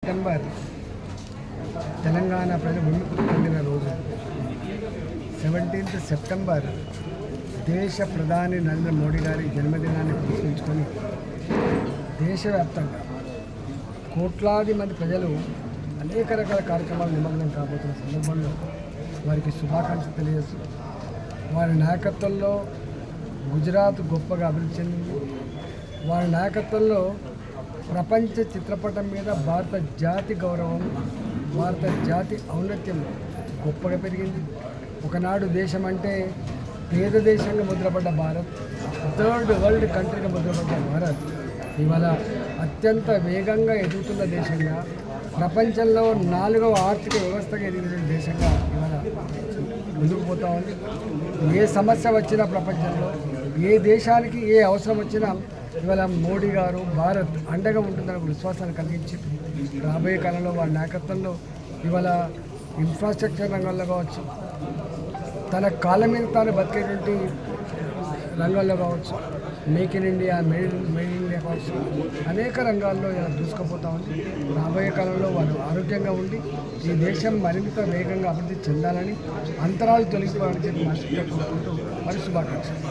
September Telangana ప్రజలు విముక్తి పొందిన రోజు. 17th సెప్టెంబర్ దేశ ప్రధాని నరేంద్ర మోడీ గారి జన్మదినాన్ని పురస్కరించుకొని దేశవ్యాప్తంగా కోట్లాది మంది ప్రజలు అనేక రకాల కార్యక్రమాలు నిమగ్నం కాబోతున్న సందర్భంలో వారికి శుభాకాంక్షలు తెలియజేస్తూ, వారి నాయకత్వంలో గుజరాత్ గొప్పగా అభివృద్ధి చెందింది. వారి నాయకత్వంలో ప్రపంచ చిత్రపటం మీద భారత జాతి గౌరవం, భారత జాతి ఔన్నత్యం గొప్పగా పెరిగింది. ఒకనాడు దేశం అంటే పేద దేశంగా ముద్రపడ్డ భారత్, థర్డ్ వరల్డ్ కంట్రీగా ముద్రపడ్డ భారత్ ఇవాళ అత్యంత వేగంగా ఎదుగుతున్న దేశంగా, ప్రపంచంలో 4వ ఆర్థిక వ్యవస్థగా ఎదిగిన దేశంగా ఇవాళ ముందుకు పోతా ఉంది. ఏ సమస్య వచ్చినా ప్రపంచంలో, ఏ దేశానికి ఏ అవసరం వచ్చినా ఇవాళ మోడీ గారు భారత్ అండగా ఉంటుందన్న విశ్వాసాన్ని కలిగించి రాబోయే కాలంలో వారి నాయకత్వంలో ఇవాళ ఇన్ఫ్రాస్ట్రక్చర్ రంగంలో కావచ్చు, తన కాళ్ళ మీద తాను బతికేటువంటి రంగాల్లో కావచ్చు, make in India, made in India కావచ్చు, అనేక రంగాల్లో ఇలా దూసుకుపోతూ ఉంది. రాబోయే కాలంలో వారు ఆరోగ్యంగా ఉండి ఈ దేశం మరింత వేగంగా అభివృద్ధి చెందాలని, అంతరాలు తొలగిపోవాలని చెప్పి మనసుతో కోరుకుంటూ మరి శుభాకాంక్షలు.